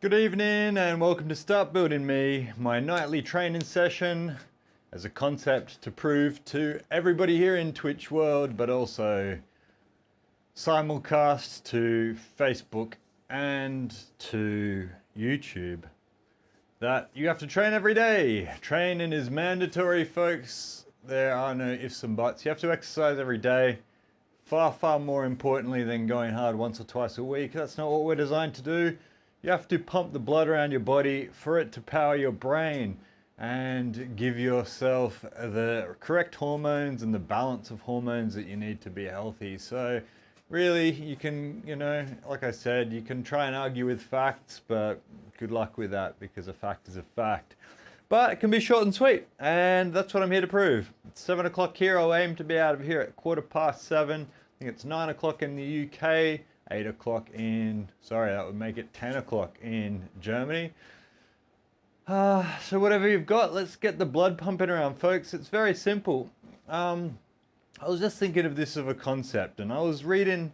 Good evening and welcome to Start Building Me, my nightly training session as a concept to prove to everybody here in Twitch world, but also simulcast to Facebook and to YouTube, that you have to train every day. Training is mandatory, folks. There are no ifs and buts. You have to exercise every day. Far, far more importantly than going hard once or twice a week. That's not what we're designed to do. You have to pump the blood around your body for it to power your brain and give yourself the correct hormones and the balance of hormones that you need to be healthy. So really, you can, like I said, you can try and argue with facts, but good luck with that because a fact is a fact. But it can be short and sweet, and that's what I'm here to prove. It's 7 o'clock here. I'll aim to be out of here at 7:15. I think it's 9 o'clock in the UK. 8 o'clock in, sorry, that would make it 10 o'clock in Germany. So whatever you've got, let's get the blood pumping around, folks. It's very simple. I was just thinking of this of a concept, and I was reading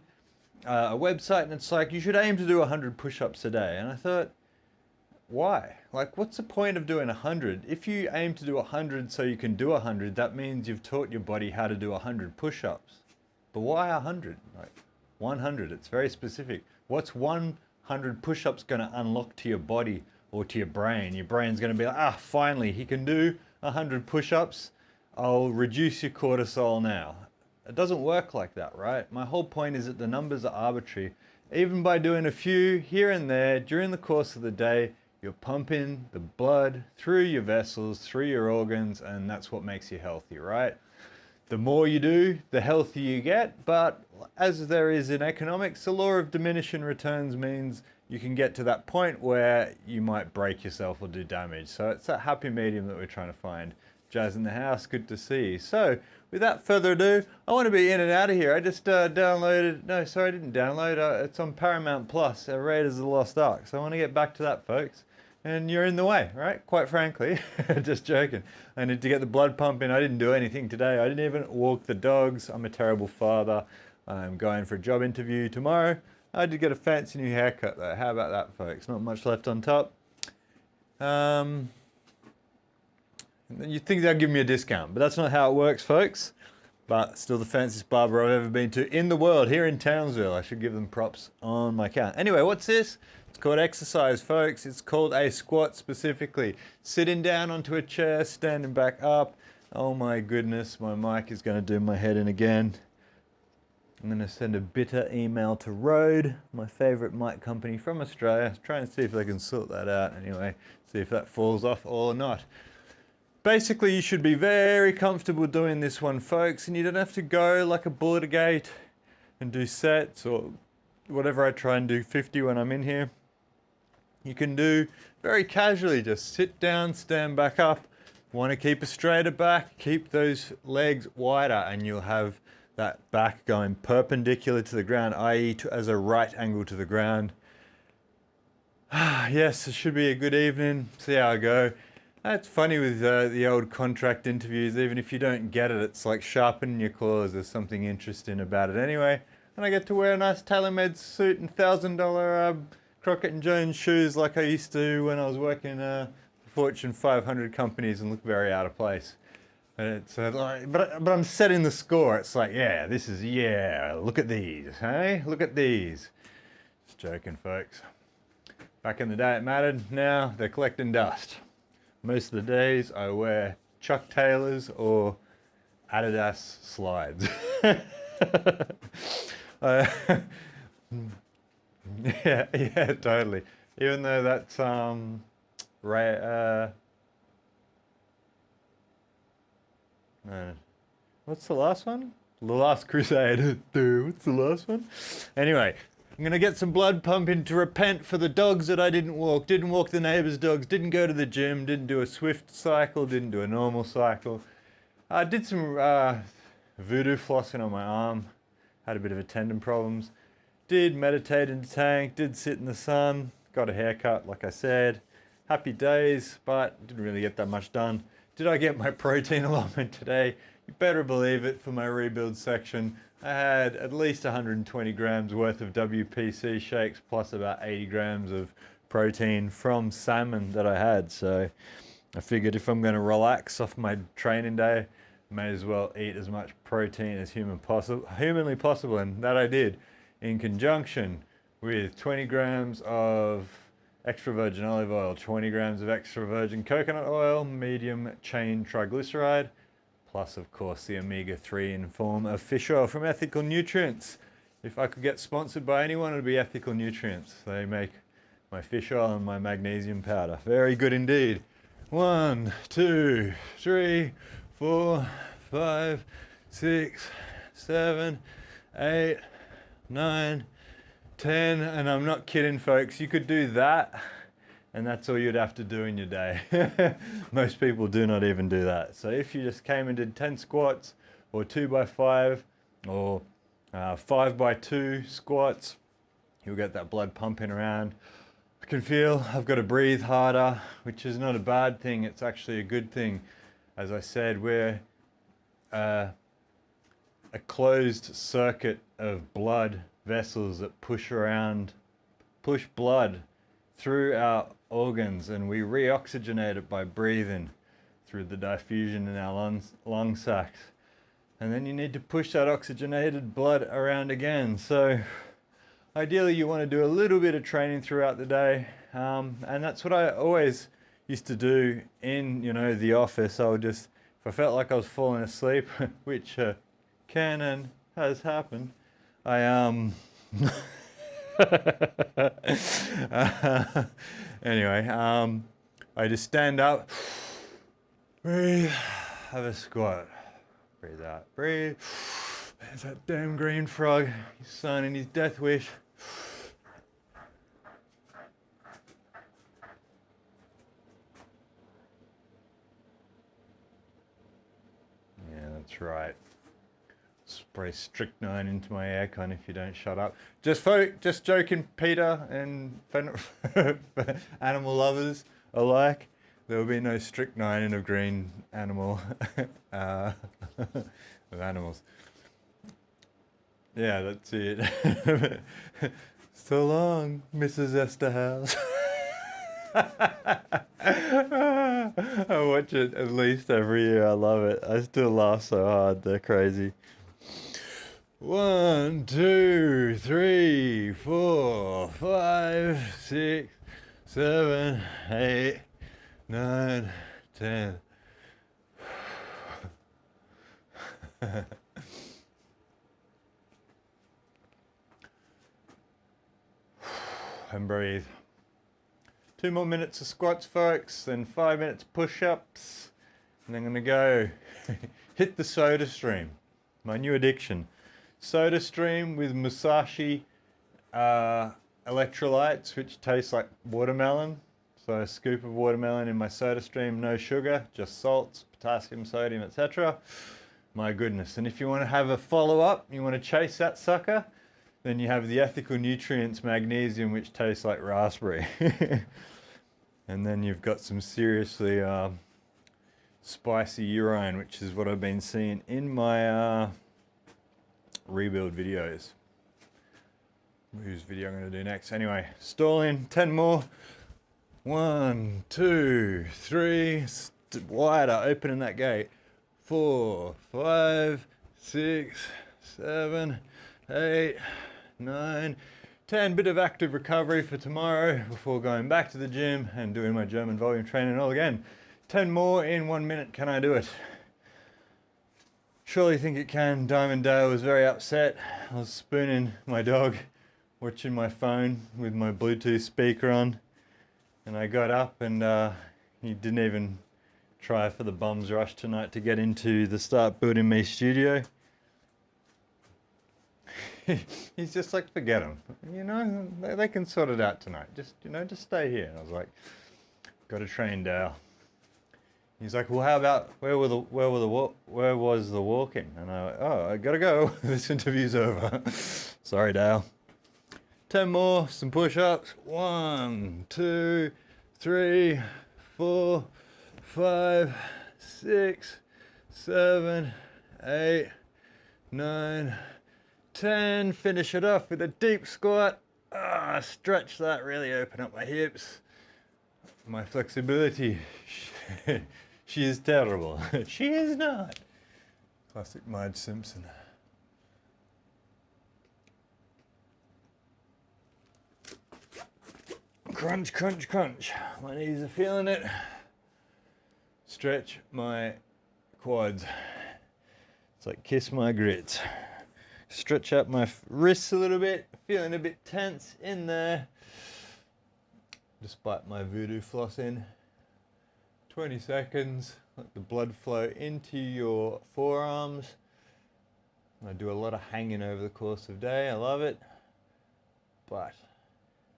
a website, and it's like, you should aim to do 100 push-ups a day. And I thought, why? Like, what's the point of doing 100? If you aim to do 100 so you can do 100, that means you've taught your body how to do 100 push-ups. But why 100? Like, 100, it's very specific. What's 100 push-ups going to unlock to your body or to your brain? Your brain's going to be like, finally, he can do 100 push-ups. I'll reduce your cortisol now. It doesn't work like that, right? My whole point is that the numbers are arbitrary. Even by doing a few here and there during the course of the day, you're pumping the blood through your vessels, through your organs, and that's what makes you healthy, right? The more you do, the healthier you get, but as there is in economics, the law of diminishing returns means you can get to that point where you might break yourself or do damage. So it's that happy medium that we're trying to find. Jazz in the house, good to see you. So without further ado, I want to be in and out of here. I just downloaded, no, sorry, I didn't download. It's on Paramount Plus, Raiders of the Lost Ark. So I want to get back to that, folks. And you're in the way, right? Quite frankly, just joking. I need to get the blood pumping. I didn't do anything today. I didn't even walk the dogs. I'm a terrible father. I'm going for a job interview tomorrow. I did get a fancy new haircut though. How about that, folks? Not much left on top. You'd think they'll give me a discount, but that's not how it works, folks. But still the fanciest barber I've ever been to in the world, here in Townsville. I should give them props on my account. Anyway, what's this? It's called exercise, folks. It's called a squat specifically. Sitting down onto a chair, standing back up. Oh my goodness, my mic is going to do my head in again. I'm going to send a bitter email to Rode, my favorite mic company from Australia. Try and see if they can sort that out anyway. See if that falls off or not. Basically, you should be very comfortable doing this one, folks, and you don't have to go like a bull at a gate and do sets or whatever I try and do 50 when I'm in here. You can do very casually, just sit down, stand back up. Want to keep a straighter back, keep those legs wider, and you'll have that back going perpendicular to the ground, i.e. as a right angle to the ground. Yes, it should be a good evening. See how I go. It's funny with the old contract interviews, even if you don't get it, it's like sharpening your claws. There's something interesting about it anyway. And I get to wear a nice tailor-made suit and $1,000 Crockett & Jones shoes like I used to when I was working for Fortune 500 companies and look very out of place. It's but I'm setting the score. It's like, yeah, this is, yeah, look at these, hey? Look at these. Just joking, folks. Back in the day it mattered. Now they're collecting dust. Most of the days I wear Chuck Taylors or Adidas slides. Yeah, totally. Even though that's what's the last one? The Last Crusade. Dude, what's the last one? Anyway, I'm gonna get some blood pumping to repent for the dogs that I didn't walk. Didn't walk the neighbor's dogs, didn't go to the gym, didn't do a Swift cycle, didn't do a normal cycle. I did some voodoo flossing on my arm, had a bit of tendon problems. Did meditate in the tank, did sit in the sun, got a haircut like I said. Happy days, but didn't really get that much done. Did I get my protein allotment today? You better believe it. For my rebuild section, I had at least 120 grams worth of WPC shakes plus about 80 grams of protein from salmon that I had. So I figured if I'm going to relax off my training day, may as well eat as much protein as humanly possible, and that I did, in conjunction with 20 grams of extra virgin olive oil, 20 grams of extra virgin coconut oil, medium chain triglyceride, plus of course the omega-3 in form of fish oil from Ethical Nutrients. If I could get sponsored by anyone, it would be Ethical Nutrients. They make my fish oil and my magnesium powder. Very good indeed. 1, 2, 3, 4, 5, 6, 7, 8, 9, 10, and I'm not kidding, folks. You could do that, and that's all you'd have to do in your day. Most people do not even do that. So if you just came and did 10 squats, or 2x5, or 5x2 squats, you'll get that blood pumping around. I can feel I've got to breathe harder, which is not a bad thing. It's actually a good thing. As I said, we're a closed circuit of blood vessels that push blood through our organs, and we reoxygenate it by breathing through the diffusion in our lung sacs. And then you need to push that oxygenated blood around again. So ideally you want to do a little bit of training throughout the day, and that's what I always used to do in, the office. I would just, if I felt like I was falling asleep, which can and has happened, anyway, I just stand up, breathe, have a squat, breathe out, breathe. There's that damn green frog, he's signing his death wish. Yeah, that's right. Spray strychnine into my aircon if you don't shut up. Just joking, Peter and animal lovers alike. There will be no strychnine in a green animal of animals. Yeah, that's it. So long, Mrs. Esterhaus. I watch it at least every year. I love it. I still laugh so hard. They're crazy. 1, 2, 3, 4, 5, 6, 7, 8, 9, 10. And breathe. 2 more minutes of squats, folks, then 5 minutes push-ups, and I'm gonna go hit the soda stream, my new addiction. Soda stream with Musashi electrolytes, which taste like watermelon. So a scoop of watermelon in my soda stream, no sugar, just salts, potassium, sodium, etc. My goodness. And if you want to have a follow-up, you want to chase that sucker, then you have the Ethical Nutrients magnesium, which tastes like raspberry. And then you've got some seriously spicy urine, which is what I've been seeing in my rebuild videos. Whose video I'm going to do next? Anyway, stalling, 10 more. 1, 2, 3, wider, opening that gate. 4, 5, 6, 7, 8, 9, 10. Bit of active recovery for tomorrow before going back to the gym and doing my German volume training all again. 10 more in 1 minute. Can I do it? Surely think it can. Diamond Dale was very upset. I was spooning my dog, watching my phone with my Bluetooth speaker on, and I got up and he didn't even try for the bum's rush tonight to get into the Start.building.me studio. He's just like, forget them. They can sort it out tonight. Just stay here. And I was like, got to train Dale. He's like, well, how about where was the walking? And I went, oh, I gotta go. This interview's over. Sorry, Dale. 10 more, some push-ups. 1, 2, 3, 4, 5, 6, 7, 8, 9, 10. Finish it off with a deep squat. Stretch that, really open up my hips. My flexibility, she is terrible. She is not. Classic Marge Simpson. Crunch, crunch, crunch. My knees are feeling it. Stretch my quads. It's like kiss my grits. Stretch out my wrists a little bit. Feeling a bit tense in there. Despite my voodoo flossing. 20 seconds. Let the blood flow into your forearms. I do a lot of hanging over the course of the day. I love it. But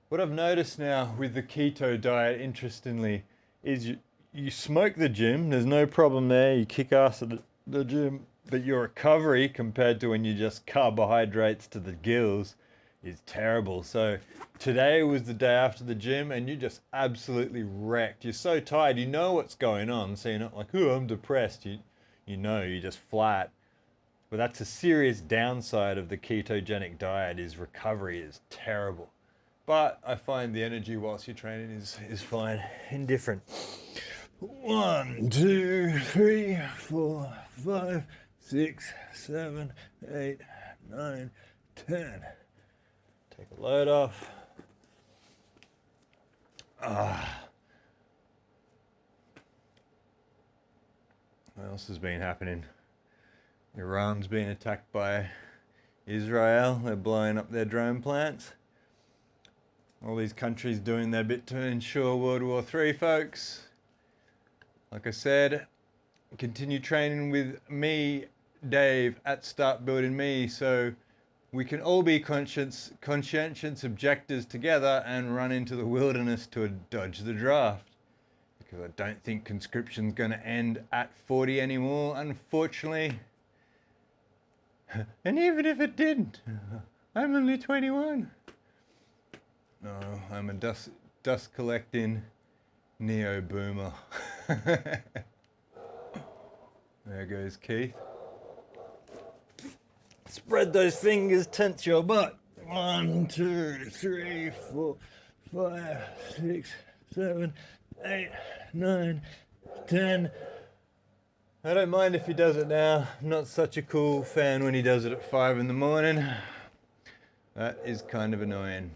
what I've noticed now with the keto diet, interestingly, is you smoke the gym. There's no problem there. You kick ass at the gym. But your recovery compared to when you just carbohydrates to the gills is terrible. So today was the day after the gym and you just absolutely wrecked. You're so tired, you know what's going on. So you're not like, oh, I'm depressed. You know, you're just flat. But that's a serious downside of the ketogenic diet, is recovery is terrible. But I find the energy whilst you're training is fine, indifferent. 1, 2, 3, 4, 5, 6, 7, 8, 9, 10. Take a load off. What else has been happening? Iran's been attacked by Israel. They're blowing up their drone plants. All these countries doing their bit to ensure World War III, folks. Like I said, continue training with me, Dave, at startbuilding.me, so we can all be conscientious objectors together and run into the wilderness to dodge the draft. Because I don't think conscription's going to end at 40 anymore, unfortunately. And even if it didn't, I'm only 21. No, I'm a dust collecting neo-boomer. There goes Keith. Spread those fingers, tense your butt. 1, 2, 3, 4, 5, 6, 7, 8, 9, 10. I don't mind if he does it now. I'm not such a cool fan when he does it at 5 in the morning. That is kind of annoying.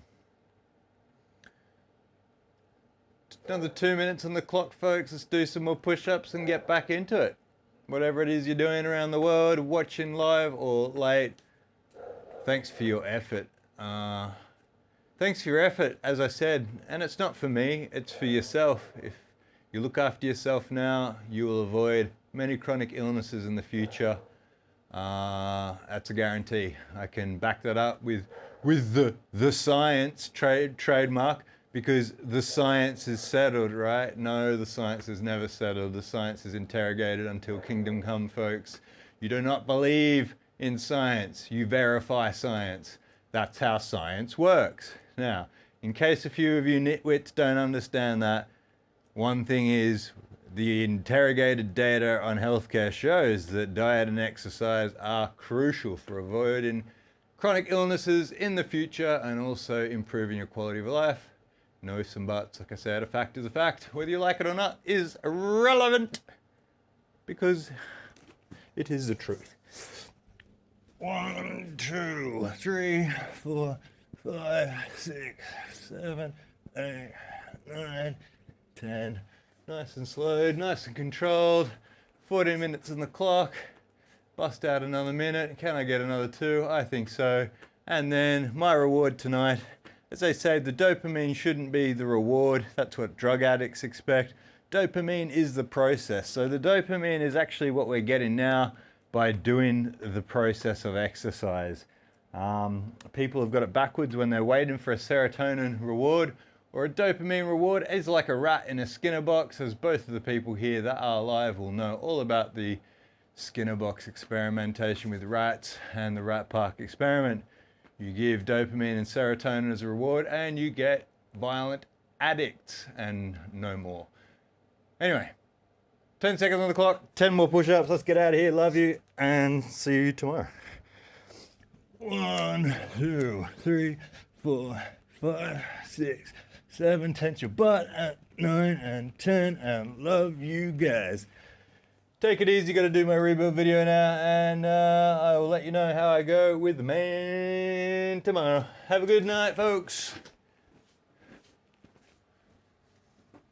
Another 2 minutes on the clock, folks. Let's do some more push-ups and get back into it. Whatever it is you're doing around the world, watching live or late, thanks for your effort. Thanks for your effort, as I said, and it's not for me, it's for yourself. If you look after yourself now, you will avoid many chronic illnesses in the future. That's a guarantee. I can back that up with the science trademark. Because the science is settled, right? No, the science is never settled. The science is interrogated until kingdom come, folks. You do not believe in science. You verify science. That's how science works. Now, in case a few of you nitwits don't understand that, one thing is the interrogated data on healthcare shows that diet and exercise are crucial for avoiding chronic illnesses in the future and also improving your quality of life. No ifs and buts. Like I said, a fact is a fact. Whether you like it or not is irrelevant because it is the truth. 1, 2, 3, 4, 5, 6, 7, 8, 9, 10. Nice and slowed, nice and controlled. 14 minutes on the clock. Bust out another minute. Can I get another 2? I think so. And then my reward tonight. As they say, the dopamine shouldn't be the reward. That's what drug addicts expect. Dopamine is the process. So the dopamine is actually what we're getting now by doing the process of exercise. People have got it backwards when they're waiting for a serotonin reward or a dopamine reward. It's like a rat in a Skinner box, as both of the people here that are alive will know all about the Skinner box experimentation with rats and the rat park experiment. You give dopamine and serotonin as a reward and you get violent addicts and no more. Anyway, 10 seconds on the clock, 10 more push-ups. Let's get out of here. Love you and see you tomorrow. 1, 2, 3, 4, 5, 6, 7, tense your butt at 9 and 10, and love you guys. Take it easy, gotta do my rebuild video now, and I will let you know how I go with the man tomorrow. Have a good night, folks.